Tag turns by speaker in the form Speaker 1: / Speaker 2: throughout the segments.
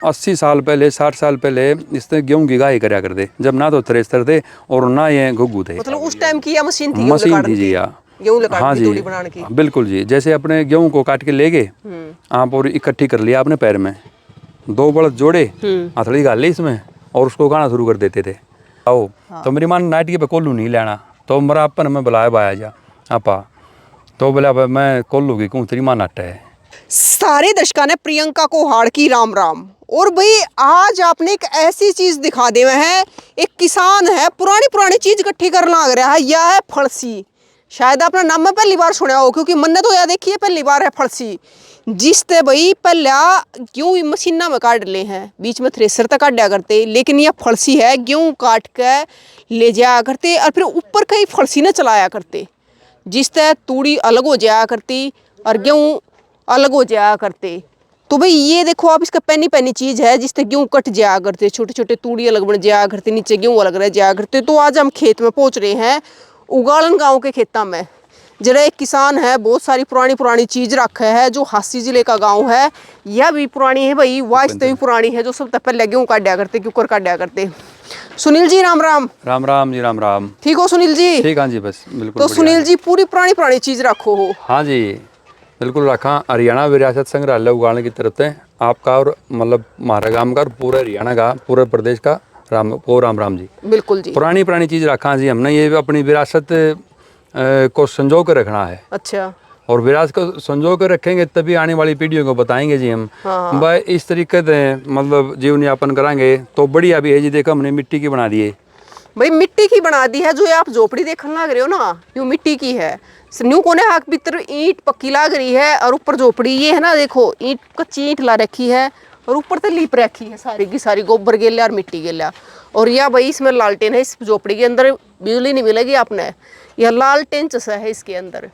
Speaker 1: 80 साल पहले 60 साल पहले इसने गेहूं की गाय करया करते, जब ना तो थ्रेसर थे और ना ये घुग्गू थे।
Speaker 2: मतलब उस टाइम की या मशीन थी?
Speaker 1: मशीन थी जी।
Speaker 2: गेहूं लकाट
Speaker 1: हाँ
Speaker 2: की,
Speaker 1: जी
Speaker 2: तूड़ी बनाने की।
Speaker 1: बिल्कुल जी। जैसे अपने गेहूं को काट के ले गए आप और इकट्ठी कर लिया आपने पैर में, 2 बड़द जोड़े, हथड़ी गाल ली इसमें और उसको गाना शुरू कर देते थे। आओ तो मेरी मान नाटी पे कोल्लू नहीं लेना, तो मेरा अपन में बुलाया बाया जा आपा, तो बोला मैं कोल्लू की कहूँ तेरी माँ नाटा है।
Speaker 2: सारे दर्शकों ने प्रियंका को हाड़ की राम राम। और भाई आज आपने एक ऐसी चीज दिखा दे है, एक किसान है पुरानी चीज इकट्ठी कर लग रहा है, यह है फलसी। शायद आपने नाम में पहली बार सुना हो, क्योंकि मैंने तो यह देखी है पहली बार है फलसी, जिसते भाई पहला गेहूं मशीना में काट ले हैं, बीच में थ्रेसर तक काटा करते, लेकिन यह फलसी है गेहूं काट के ले जाया करते और फिर ऊपर कहीं फलसी ने चलाया करते, जिससे तूड़ी अलग हो जाया करती और गेहूं अलग हो जाया करते। तो भाई ये देखो आप, इसका पैनी चीज है जिससे गेहूं कट जाया करते, छोटे छोटे तूड़ी अलग बन जाया करते, नीचे गेहूं अलग रह जाया करते। तो आज हम खेत में पहुंच रहे हैं, उगालन गांव के खेता में। जरा एक किसान है, बहुत सारी पुरानी चीज रखा है, जो हासी जिले का गाँव है। यह भी पुरानी है भाई, वास्ते भी पुरानी है, जो सब पहले गेहूं काटा करते, कुकर काटा करते। सुनील जी राम राम।
Speaker 1: राम राम जी, राम राम।
Speaker 2: ठीक हो सुनील जी?
Speaker 1: ठीक, हाँ जी बस बिल्कुल।
Speaker 2: तो सुनील जी पूरी पुरानी चीज रखो हो?
Speaker 1: हाँ जी बिल्कुल रखा। हरियाणा विरासत संग्रहालय उगाड़ने की तरफ से आपका और मतलब हमारा गांव का और पूरे हरियाणा का, पूरे प्रदेश का राम राम जी।
Speaker 2: बिल्कुल जी।
Speaker 1: पुरानी चीज रखा जी हमने, ये अपनी विरासत को संजो कर रखना है।
Speaker 2: अच्छा।
Speaker 1: और विरासत को संजो कर रखेंगे तभी आने वाली पीढ़ियों को बताएंगे जी हम।
Speaker 2: हाँ।
Speaker 1: भाई इस तरीके से मतलब जीवन यापन कराएंगे तो बढ़िया भी है जी। देखो हमने मिट्टी की बना दी है
Speaker 2: भाई, मिट्टी की बना दी है। जो आप झोपड़ी देखने लग रहे हो ना, यूँ मिट्टी की है। न्यू कोने हाथ भीतर ईंट पक्की लग रही है और ऊपर झोपड़ी ये है ना, देखो ईंट कच्ची ईंट ला रखी है और ऊपर तो लीप रखी है सारी की सारी, गोबर गेला और मिट्टी गेला। और यह भाई इसमें लालटेन है, इस झोपड़ी के अंदर बिजली नहीं मिलेगी आपने, यह लालटेन चसा है इसके अंदर।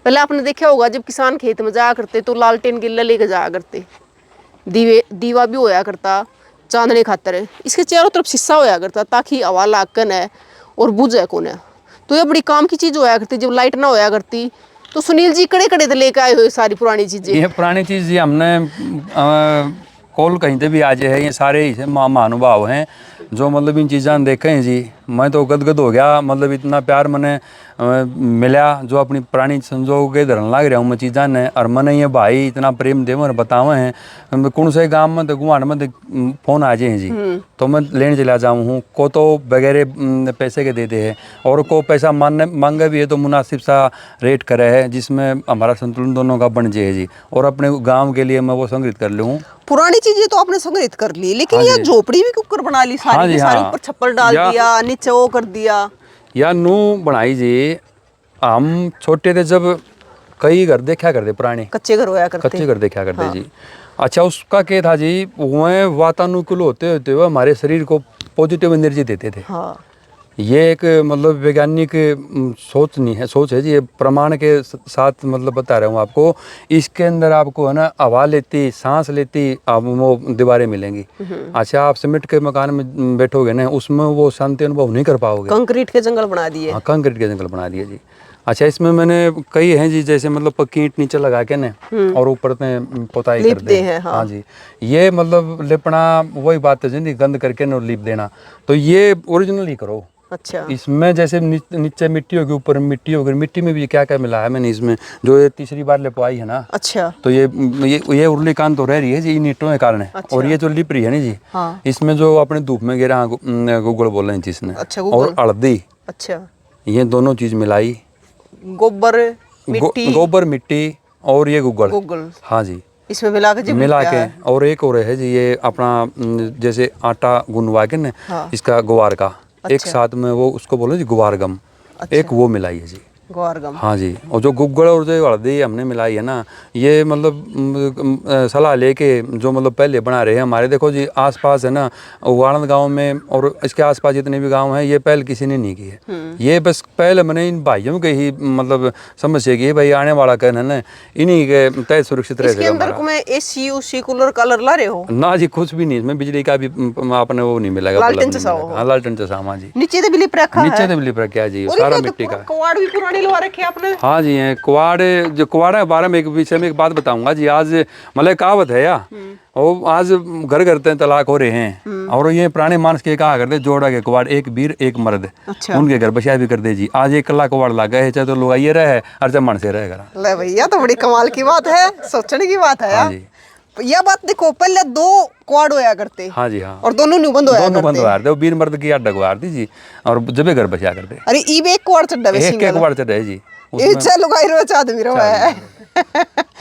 Speaker 2: पहले आपने देखा होगा जब किसान खेत में जाया करते तो लालटेन गिल्ला लेके जाया करते, दीवा भी होया करता चांदने खातर। इसके चारों तरफ शीशा होया करता ताकि हवा लागन है और बुझे कौन है। तो ये बड़ी काम की चीज होया करती। जब लाइट ना होया करती तो सुनील जी कड़े तो लेके आए हुए सारी पुरानी चीजें।
Speaker 1: ये पुरानी चीज ये हमने कॉल कहीं से भी आज है, ये सारे ही महानुभाव हैं जो मतलब इन चीज़ां देखे हैं जी। मैं तो गदगद हो गया, मतलब इतना प्यार मैंने मिला जो अपनी पुरानी संजोग के धरन लग रहा हूँ मैं चीज़ां ने। और मैंने ये भाई इतना प्रेम देवर बतावे हैं, कौन से गाँव में तो गुआड़ में फोन आ जाए जी तो मैं लेने चला जाऊँ हूँ। को तो वगैरह पैसे के देते हैं और को पैसा मांगे भी है तो मुनासिब सा रेट करे है जिसमें हमारा संतुलन दोनों का बन जाए जी। और अपने गाँव के लिए मैं वो संग्रहित कर लूँ।
Speaker 2: पुरानी चीजें तो आपने संग्रहित कर ली, लेकिन यह झोपड़ी भी कुकर बना ली सारी।
Speaker 1: हाँ जी,
Speaker 2: सारी
Speaker 1: हाँ।
Speaker 2: ऊपर छप्पर डाल दिया, नीचे वो कर दिया।
Speaker 1: या नू बनाई जी। हम छोटे थे जब कई घर देखा करते पुराने,
Speaker 2: कच्चे घर होया करते,
Speaker 1: कच्चे घर देखा करते। हाँ। जी अच्छा, उसका क्या था जी, वह वातानुकूल होते होते हुए हमारे शरीर को पॉजिटिव एनर्जी देते थे। हाँ। ये एक मतलब वैज्ञानिक सोच नहीं है, सोच है जी, ये प्रमाण के साथ मतलब बता रहा हूँ आपको। इसके अंदर आपको है ना हवा लेती, सांस लेती आप वो दीवारें मिलेंगी। अच्छा, आप सीमेंट के मकान में बैठोगे ना, उसमें वो शांति अनुभव नहीं कर पाओगे।
Speaker 2: कंक्रीट के जंगल बना दिए।
Speaker 1: हाँ, कंक्रीट के जंगल बना दिए जी। अच्छा, इसमें मैंने कई हैं जी, जैसे मतलब पक्की ईंट नीचे लगा के ना और ऊपर में पोताई कर दे। हाँ जी, ये मतलब लेपना वही बात है जी, गंद करके ना लीप देना, तो ये ओरिजिनल ही करो।
Speaker 2: अच्छा।
Speaker 1: इसमें जैसे नीचे मिट्टी होगी, ऊपर मिट्टी होगी, मिट्टी में भी क्या क्या मिला है मैंने इसमें, जो ये तीसरी बार लिपवाई है ना। अच्छा। तो ये उर्ली कान तो रह रही है जी इन ईंटों के कारण। अच्छा। और ये जो लिप रही है ना जी। हाँ। इसमें जो अपने धूप में गिरा गुगड़ बोल रहे जिसने। अच्छा, और हल्दी। अच्छा। ये दोनों चीज मिलाई, गोबर मिट्टी और ये गुगड़। हाँ जी, इसमें मिला के और एक और है जी, ये अपना जैसे आटा गुनवा के ना। हाँ। इसका ग्वार का। अच्छा। एक साथ में वो उसको बोलो जी ग्वार गम। अच्छा। एक वो मिलाई है जी, ग्वारगम। हाँ जी, और जो गुगड़ और जो हल्दी हमने मिलाई है ना, ये मतलब सलाह लेके जो मतलब पहले बना रहे हैं हमारे। देखो जी आसपास है ना उगाड़न गांव में और इसके आसपास जितने भी गांव हैं, ये पहल किसी ने नहीं की है। ये बस पहले मैंने इन भाइयों के ही मतलब समझ की भाई आने वाला कहना ना इन्हीं के तय सुरक्षित रह सके।
Speaker 2: एसी उसी कूलर कलर ला रहे हो
Speaker 1: ना जी? कुछ भी नहीं, इसमें बिजली का भी आपने वो नहीं मिलेगा। लालटेन चसा। हाँ, लालटेन चसा। हाँ जी, नीचे तो बिजली रखा है जी, सारा मिट्टी का।
Speaker 2: दिलवा रखी आपने?
Speaker 1: हाँ जी, है कुआड़। जो कुआड़ के बारे में एक विषय में एक बात बताऊंगा जी। आज मतलब कहावत है या वो आज घर करते हैं तलाक हो रहे हैं, और ये पुराने मानस के कहा करते जोड़ा के कुआड़ एक वीर एक मर्द।
Speaker 2: अच्छा।
Speaker 1: उनके घर बशाया भी कर दे जी। आज एक कला कुआड़ लगा है, चाहे तो लोग आइए रहे और जब मन से रहेगा।
Speaker 2: ले भैया, तो बड़ी कमाल की बात है, सोचने की बात है।
Speaker 1: हाँ जी,
Speaker 2: यह बात देखो, पहले 2 क्वाड होया करते।
Speaker 1: हाँ जी, हाँ,
Speaker 2: और दोनों न्यू बंद होया
Speaker 1: दोनों बंद
Speaker 2: करते।
Speaker 1: हुआ थे। वो वीर मर्द की अड्डा गुआर थी जी, और जब घर बचा करते।
Speaker 2: अरे ई एक क्वाड चढ़ा वे
Speaker 1: एक
Speaker 2: सिंगल।
Speaker 1: कुआड़ चढ़ रहे जी।
Speaker 2: ये चल लुगाई रोज आदमी रो है।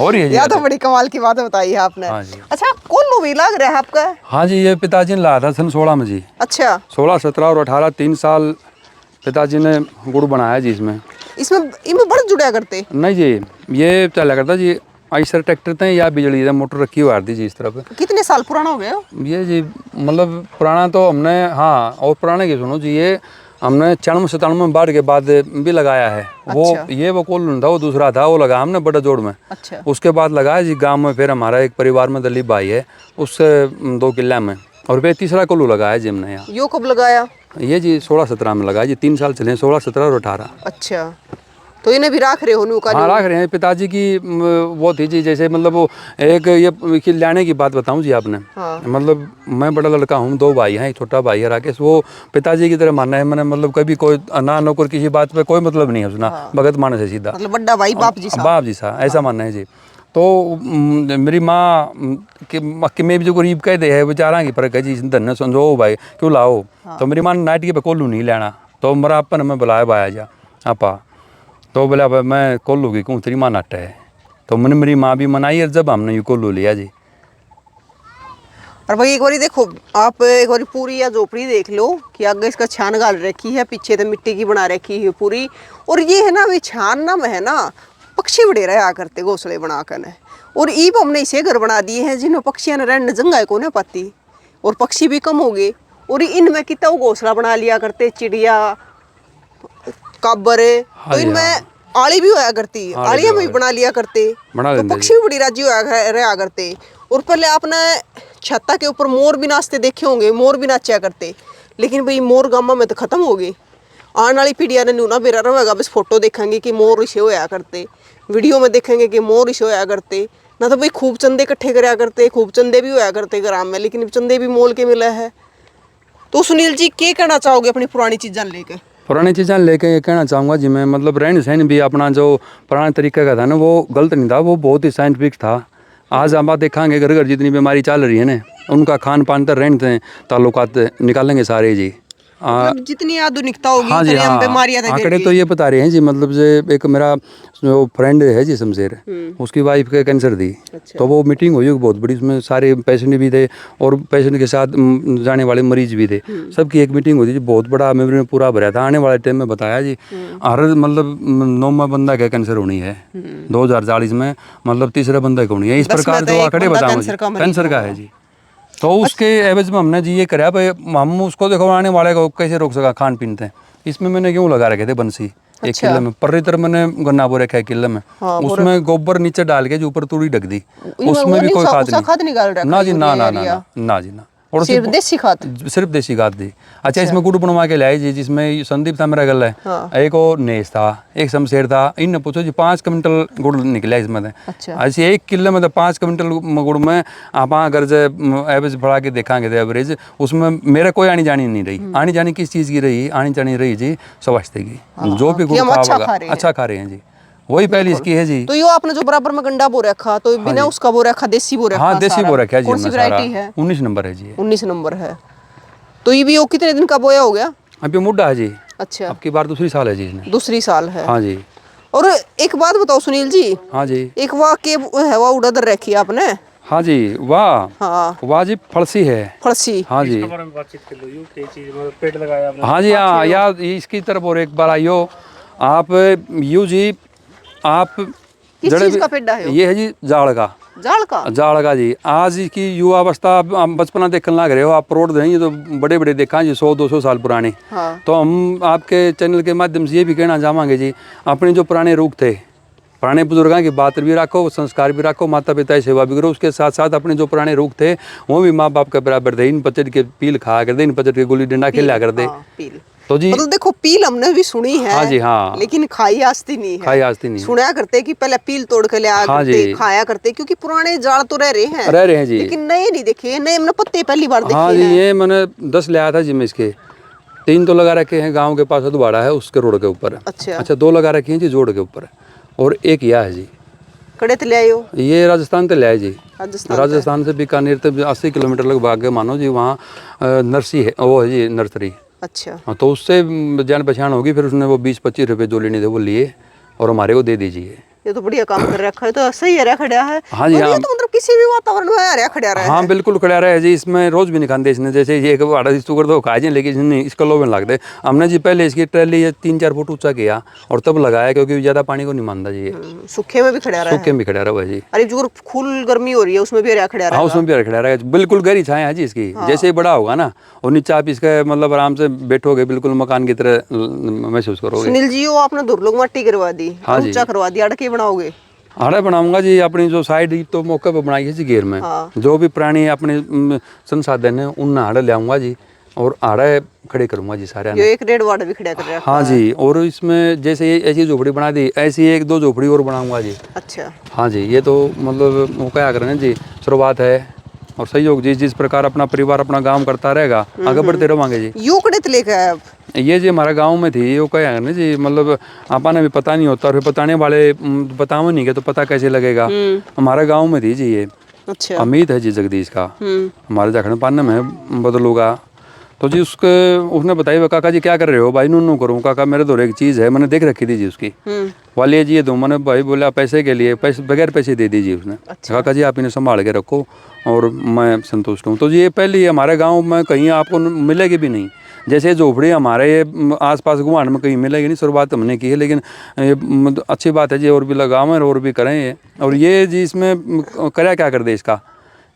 Speaker 1: हो रही है जी।
Speaker 2: या तो बड़ी कमाल की बात बताई है आपने।
Speaker 1: हाँ जी।
Speaker 2: अच्छा, कौन मूवी लग रहा है आपका?
Speaker 1: हाँ जी, ये पिताजी ने लाया था सन 16 में जी।
Speaker 2: अच्छा।
Speaker 1: 16, 17 और 18 3 साल पिताजी ने गुड़ बनाया जी। इसमें
Speaker 2: इनमें बड़े जुड़ा करते?
Speaker 1: नहीं जी, ये चला करता जी। आइसर ट्रैक्टर थे या बिजली का मोटर रखी हुई थी जी इस तरफ।
Speaker 2: कितने साल पुराना हो गया
Speaker 1: ये जी? मतलब पुराना तो हमने, हाँ, और पुराने की सुनो जी, ये हमने 96-97 में बाढ़ के बाद भी लगाया है। वो ये वो कोल्हू था, वो दूसरा था, वो लगा हमने बड़ा जोड़ में।
Speaker 2: अच्छा।
Speaker 1: उसके बाद लगाया जी गांव में। फिर हमारा एक परिवार में दलीप भाई है, उससे 2 किला में, और फिर तीसरा कोल्हू लगाया जी हमने यहाँ।
Speaker 2: यो कब लगाया?
Speaker 1: ये जी 16-17 में लगाया जी। 3 साल चले, 16, 17 और 18।
Speaker 2: अच्छा, तो इन्हें भी राख रहे हो नु का?
Speaker 1: हाँ, राख रहे हैं। पिताजी की वो थी जी, जैसे मतलब वो एक ये लाने की बात बताऊं जी आपने।
Speaker 2: हाँ।
Speaker 1: मतलब मैं बड़ा लड़का हूँ, 2 भाई हैं, एक छोटा भाई है राकेश। वो पिताजी की तरह मानना है मैंने। मतलब कभी कोई ना नौकर किसी बात पे कोई मतलब नहीं है उसना।
Speaker 2: हाँ।
Speaker 1: भगत मानस है सीधा,
Speaker 2: मतलब बड़ा भाई बाप जी सा।
Speaker 1: बाप जी सा, ऐसा मानना है जी। तो मेरी माँ कि मैं भी जो गरीब कह दे है बेचारा की फर्क है जी। धन्य समझो भाई क्यों लाओ। तो मेरी माँ ने नाइट के पे कोल्हू नहीं लेना, तो मेरा अपन हमें बुलाया भाया जा आपा। तो बोला भाई मैं कोल्हू की कहूँ, तेरी माँ नाटा है। तो मैंने मेरी माँ भी मनाई, और जब हमने ये कोल्हू लिया जी।
Speaker 2: और भाई एक बारी देखो, आप एक बारी पूरी या झोपड़ी देख लो कि आगे इसका छान गाल रखी है, पीछे तो मिट्टी की बना रखी है पूरी। और ये है ना, अभी छान ना में है ना, पक्षी बड़े रहा करते घोंसले बनाकर ने। और ईब हमने इसे घर बना दिए हैं जिन्होंने पक्षियां रहने जंगा को ना पाती, और पक्षी भी कम हो गए। और इनमें कितना घोंसला बना लिया करते, चिड़िया, काबर। तो इनमें आली भी होया करती, आलियां भी बना लिया करते, तो पक्षी भी बड़ी राजी होया रहा करते। और पहले आपने छत्ता के ऊपर मोर भी नाचते देखे होंगे, मोर भी नाचा करते। लेकिन भाई मोर गामा में तो खत्म हो गए। आने वाली पीढ़ियां ने नूना बेरा रहेगा, बस फोटो देखेंगे कि मोर इसे होया करते, वीडियो में देखेंगे कि मोर इसे होया करते। ना तो भाई खूब चंदे इकट्ठे कराया करते, खूब चंदे भी होया करते ग्राम में, लेकिन चंदे भी मोल के मिला है। तो सुनील जी, क्या कहना चाहोगे अपनी पुरानी चीज़ां लेके?
Speaker 1: पुरानी चीज़ें लेके ये कहना चाहूँगा जी मैं, मतलब रहन सहन भी अपना जो पुराने तरीके का था ना, वो गलत नहीं था, वो बहुत ही साइंटिफिक था। आज हम बात देखेंगे घर घर जितनी बीमारी चल रही है ना, उनका खान पान तर रहन से ताल्लुकात निकालेंगे सारे जी।
Speaker 2: मतलब जितनी आधुनिकता होगी
Speaker 1: हाँ जी,
Speaker 2: उतनी हम
Speaker 1: हाँ,
Speaker 2: बीमारियां
Speaker 1: आंकड़े तो ये बता रहे हैं जी। मतलब जो एक मेरा जो फ्रेंड है जी शमशेर, उसकी वाइफ के कैंसर थी। तो वो मीटिंग हुई बहुत बड़ी, उसमें सारे पेशेंट भी थे और पेशेंट के साथ जाने वाले मरीज भी थे। सबकी एक मीटिंग हुई थी, बहुत बड़ा मेमोरी में पूरा भरा था। आने वाले टाइम में बताया जी, हर मतलब 9वां बंदा का कैंसर होनी है 2040 में, मतलब तीसरा बंदा का होनी है। इस प्रकार जो आंकड़े बताऊँ कैंसर का है जी। तो उसके एवज में हमने जी ये कराया भाई, हम उसको देखो आने वाले को कैसे रोक सका खान पीन थे। इसमें मैंने क्यों लगा रखे थे बंसी। एक किले में परितर मैंने गन्ना बो रखा है किले में। उसमें गोबर नीचे डाल के जो ऊपर तूड़ी ढक दी, उसमें भी कोई खाद नहीं। ना जी, ना ना ना ना जी, ना। और
Speaker 2: सिर्फ देसी खाद,
Speaker 1: सिर्फ देसी खाद दी। अच्छा, इसमें गुड़ बनवा के लाए जी, जिसमें संदीप था मेरा गल है। हाँ। एक और नेस था, एक शमशेर था। इनने पूछो जी 5 क्विंटल गुड़ निकला इसमें। अच्छा। ऐसे 1 किलो में तो 5 क्विंटल गुड़ में आप अगर जो एवरेज बढ़ा के देखेंगे तो एवरेज उसमें मेरा कोई आनी जानी नहीं रही। आनी जानी किस चीज़ की रही? आनी जानी रही जी स्वास्थ्य की। जो भी गुड़ अच्छा खा रहे हैं जी, वही पहली इसकी है जी।
Speaker 2: तो यो आपने जो बराबर में गंडा बो रखा, तो बिना उसका बो रखा, देसी बो रखा?
Speaker 1: हाँ, देसी बो रखा है जी।
Speaker 2: कौन सी वैरायटी है?
Speaker 1: 19 नंबर है जी।
Speaker 2: 19 नंबर है। तो ये भी वो कितने दिन का बोया हो गया?
Speaker 1: अभी मुड्ढा है जी।
Speaker 2: अच्छा,
Speaker 1: अब की बार दूसरी साल है जी इसने।
Speaker 2: दूसरी साल है।
Speaker 1: हाँ जी।
Speaker 2: और एक बात बताओ सुनील जी।
Speaker 1: हाँ जी।
Speaker 2: एक वाह के है वाह उड़ादर रखी आपने?
Speaker 1: हाँ जी, वाह।
Speaker 2: हाँ,
Speaker 1: वाह जी, फलसी है।
Speaker 2: फलसी।
Speaker 1: हाँ जी।
Speaker 3: पेड़ लगाया आपने?
Speaker 1: हाँ जी, हाँ यार, इसकी तरफ और एक बार आइयो आप। यू जी, आप
Speaker 2: किस चीज का पेड़ है?
Speaker 1: ये है जी जाड़ का। जाड़ का जी। आज की युवा अवस्था, बचपना देखने लग रहे हो आप। रोड देंगे तो बड़े बड़े देखा जी, 100-200 साल पुराने। हाँ। तो हम आपके चैनल के माध्यम से ये भी कहना चाहेंगे जी, अपने जो पुराने रूख थे पुराने बुजुर्गों की बात भी रखो, संस्कार भी रखो, माता पिता की सेवा भी करो, उसके साथ साथ अपने जो पुराने रूख थे वो भी माँ बाप के बराबर थे। इन पचट के पील खाया करते, इन पचट के गुल्ली डंडा खेला करते।
Speaker 2: पील
Speaker 1: तो जी
Speaker 2: मतलब देखो, पील हमने भी सुनी है।
Speaker 1: हाँ जी हाँ,
Speaker 2: लेकिन खाई आस्ती नहीं है।
Speaker 1: खाई आस्ती नहीं
Speaker 2: सुना करते कि पहले पील तोड़ के ले आया
Speaker 1: हाँ
Speaker 2: करते, खाया करते, क्योंकि पुराने जाल तो रह
Speaker 1: रह रहे हैं जी,
Speaker 2: लेकिन नए नहीं देखे, नए हमने पत्ते पहली बार देखे।
Speaker 1: हाँ जी, ये मैंने 10 ले आया था जी मैं इसके। 3 तो लगा रखे हैं गांव के पास अधवाड़ा है उसके रोड के ऊपर। अच्छा 2 लगा रखे हैं जी जोड़ के ऊपर, और एक यह है जी।
Speaker 2: कड़े ले आए हो? ये
Speaker 1: राजस्थान से ले आए जी, राजस्थान से बीकानेर तक 80 किलोमीटर लगभग के मानो जी। वहाँ नर्सरी है, वो है जी नर्सरी।
Speaker 2: अच्छा
Speaker 1: हाँ, तो उससे जान पहचान होगी, फिर उसने वो 20-25 रुपये जो लेने थे वो लिए और हमारे को दे दीजिए।
Speaker 2: ये तो बढ़िया काम कर रखा है, तो सही है, खड़ा है।
Speaker 1: हाँ जी हाँ,
Speaker 2: तो मतलब किसी भी वातावरण में खड़ा रहा है।
Speaker 1: हाँ बिल्कुल खड़ा रहा है जी। इसमें रोज भी नहीं खाते इसने, जैसे ये आड़ा शुगर तो खाए जी, लेकिन इसने इसका लोभन लगते। हमने जी पहले इसकी ट्रैली 3-4 फुट ऊंचा किया और तब लगाया, क्योंकि ज्यादा पानी को नहीं मानता जी।
Speaker 2: सूखे में भी खड़ा रहा है,
Speaker 1: सूखे में भी खड़ा रहा है जी।
Speaker 2: अरे जो फुल गर्मी हो रही है उसमें भी खड़ा रहा है।
Speaker 1: हाँ, उसमें भी खड़ा रहा है, बिल्कुल गहरी छाया है जी इसकी। जैसे ही बड़ा होगा ना, और नीचे आप इसका मतलब आराम से बैठोगे, बिल्कुल मकान की तरह महसूस करोगे।
Speaker 2: सुनील जी, वो आपने दुर्लभ मट्टी करवा दी, ऊंचा करवा दिया, अड़के बनाओगे?
Speaker 1: आड़ा बनाऊंगा जी, अपनी जो साइड तो मौके पर बनाई है जी घेर में। जो भी पुरानी अपने संसाधन है उन आड़ा ले आऊंगा जी, और आड़ा खड़े करूंगा जी सारे।
Speaker 2: ये एक 1.5 वाट भी खड़ा कर रहा है।
Speaker 1: हाँ जी, और इसमें जैसे ऐसी झोपड़ी बना दी, ऐसी 1-2 झोपड़ी और बनाऊंगा जी।
Speaker 2: अच्छा
Speaker 1: हाँ जी, ये तो मतलब वो क्या करें जी, शुरुआत है और सहयोग जी। जिस प्रकार अपना परिवार अपना गांव करता रहेगा, आगे बढ़ते रहेंगे जी।
Speaker 2: यू कड़े लेके आए आप? ये
Speaker 1: जी हमारा गांव में थी, वो क्या है ना जी, मतलब आपने भी पता नहीं होता, और बताने वाले बताओ नहीं के तो पता कैसे लगेगा। हमारे गांव में थी जी ये।
Speaker 2: अच्छा।
Speaker 1: अमित है जी जगदीश का, हमारे जाखड़ पाने में बदलूगा। तो जी उसने बताई, काका जी क्या कर रहे हो? भाई नू करूँ काका, मेरे तो एक चीज़ है, मैंने देख रखी थी जी उसकी वाली जी, ये दो। मैंने भाई बोला पैसे के लिए, पैसे बगैर पैसे दे दीजिए उसने। अच्छा। काका जी आप इन्हें संभाल के रखो और मैं संतुष्ट हूँ। तो जी ये पहले हमारे गाँव में कहीं आपको मिलेगी भी नहीं। जैसे झोपड़ी हमारे आसपास गुआंढ में कहीं मिलेगी नहीं, शुरुआत हमने की है, लेकिन ये अच्छी बात है जी, और भी लगावें और भी करें ये। और ये जी इसमें करा क्या कर दे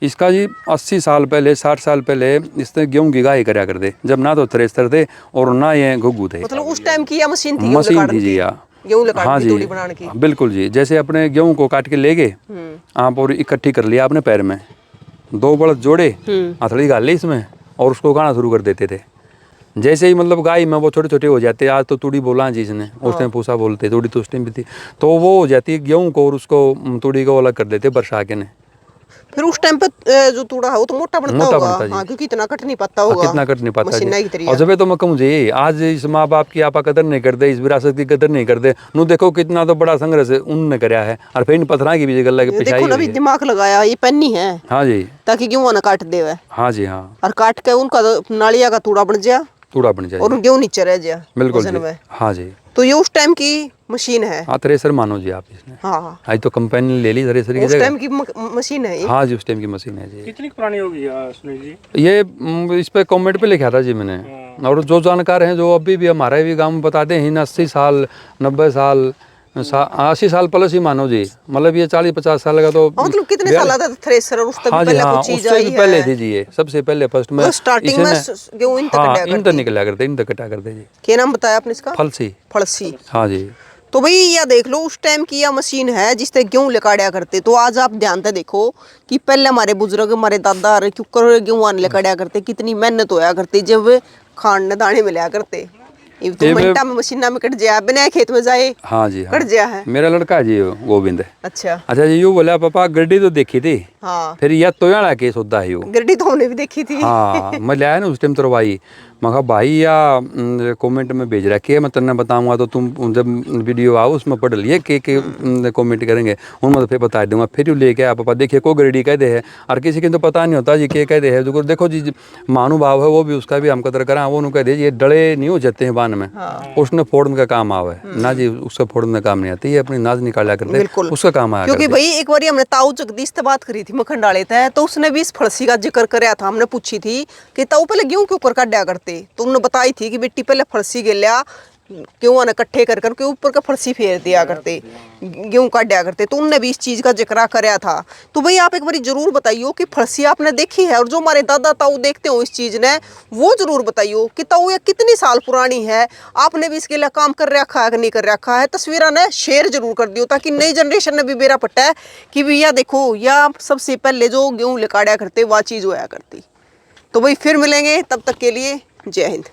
Speaker 1: इसका जी 80 साल पहले 60 साल पहले इसने गेहूं की गाय करा कर दे, जब ना तो थ्रेसर थे और ना ये घुग्गू थे।
Speaker 2: मतलब उस टाइम की मशीन थी
Speaker 1: जी
Speaker 2: गेहूं
Speaker 1: हाँ जी, बिल्कुल जी। जैसे अपने गेहूं को काट के ले गए आप और इकट्ठी कर लिया अपने पैर में, 2 बड़द जोड़े, हथड़ी डाल ली इसमें और उसको गाना शुरू कर देते थे। जैसे ही मतलब गाय में वो छोटे छोटे हो जाते, आज तो तूड़ी बोला जी इसने, उस टाइम पूसा बोलते, तूड़ी तो उस टाइम भी थी, तो वो हो जाती है गेहूं को, और उसको तूड़ी को अलग कर देते बरसा के ने।
Speaker 2: फिर उस टाइम पे जो तूड़ा है वो तो मोटा बनता होगा। हाँ, क्योंकि इतना कट नहीं पाता होगा।
Speaker 1: कितना कट नहीं पाता जी। और जब तो मैं कहूँ जी, आज इस माँ बाप की आपा कदर नहीं करते, इस विरासत की कदर नहीं करते। नू देखो कितना तो बड़ा संघर्ष उनने कराया है, और फिर इन पत्थर की भी गल्ला के पिछाई
Speaker 2: देखो ना, भी दिमाग लगाया, ये पन्नी है।
Speaker 1: हाँ जी,
Speaker 2: ताकि गेहूं ना काट दे। हाँ
Speaker 1: जी हाँ,
Speaker 2: और काट के उनका नालिया का तूड़ा बन जाए, और गेहूं नीचे रह जाए।
Speaker 1: बिल्कुल हाँ जी।
Speaker 2: तो ये उस टाइम की मशीन है।
Speaker 1: हाँ, थ्रेसर मानो जी आप इसने।
Speaker 2: हाँ,
Speaker 1: आज तो कंपनी ले ली थ्रेसर की जगह।
Speaker 2: उस टाइम की मशीन है ये।
Speaker 1: हाँ जी, उस टाइम की मशीन है जी।
Speaker 3: कितनी पुरानी होगी सुनील जी?
Speaker 1: ये इस पे कमेंट पे लिखा था जी मैंने, और जो जानकार हैं जो अभी भी हमारे भी गांव में बताते हैं 80 साल 90 साल 80 साल प्लस ही मानो जी, मतलब ये 40-50 साल का तो
Speaker 2: मतलब कितने साल आता था थ्रेसर, और उससे पहले कुछ चीज आई है?
Speaker 1: पहले थी जी, ये सबसे पहले फर्स्ट में
Speaker 2: स्टार्टिंग में गेहूं इन तक
Speaker 1: निकला करते, इन तक कटा करते जी।
Speaker 2: क्या नाम बताया आपने इसका?
Speaker 1: फलसी। हाँ जी।
Speaker 2: तो भाई यह देख लो, उस टाइम की यह मशीन है जिससे गेहूं लिकाड़ा करते। तो आज आप ध्यान से देखो कि पहले हमारे बुजुर्ग, हमारे दादा क्यों गेहूं लिकाड़ा करते, कितनी मेहनत होया करती, जब खान दाने मिला करते। तो मिनटा में मशीना में कट जाए, बिना खेत में जाए। हाँ जी, कट जाए है।
Speaker 1: मेरा लड़का है जी गोविंद।
Speaker 2: अच्छा
Speaker 1: जी, यूँ बोला पापा गड्डी तो देखी थी।
Speaker 2: हाँ,
Speaker 1: फिर यह तोयाड़ा केस होता है,
Speaker 2: गड्डी तो हमने भी देखी थी।
Speaker 1: हाँ, मैं लाया ना उस टाइम तरवाई। मैं कहा भाई या कमेंट में भेज रखे है, मैं तेने बताऊंगा तो तुम जब वीडियो आओ उसमें पढ़ लिए के कमेंट करेंगे, उनमें तो फिर बता दूंगा। फिर यू लेके आया पापा, देखिए को गड्डी कहते हैं, और किसी के तो पता नहीं होता जी के कहते हैं। जो देखो जी महानुभाव है वो भी, उसका भी हम कदर करा, वो कह दे ये डले नहीं हो जाते हैं बान में। हाँ। उसने फोड़ने का काम आवे ना जी, उसका फोड़ने का काम नहीं आती है, अपनी नाज निकाला करते, उसका काम आया।
Speaker 2: क्योंकि भाई एक बार हमने ताऊ जगदीश से बात करी थी मखंडाले थे, तो उसने भी इस फलसी का जिक्र कराया था। हमने पूछी थी कि ताऊ पहले गेहूं के ऊपर काटा करते, तो उन्होंने बताई थी कि बेटी पहले फलसी के लिया गेहूं ने इकट्ठे कर करके ऊपर का फरसी फेर दिया करते, गेहूं काटा करते, तो उनने भी इस चीज का जिक्र कराया था। तो भाई आप एक बार जरूर बताइयो कि फरसी आपने देखी है, और जो हमारे दादा ताऊ देखते हो इस चीज ने, वो जरूर बताइयो कि ताऊ ये कितनी साल पुरानी है, आपने भी इसके लिए काम कर रखा है कि नहीं कर रखा है। तस्वीरें ने शेयर जरूर कर दियो ताकि नई जनरेशन ने भी बेरा पट्टा है कि भैया देखो या सबसे पहले जो गेहूं लिकाड़ा करते वह चीज होया करती। तो भाई फिर मिलेंगे, तब तक के लिए जय हिंद।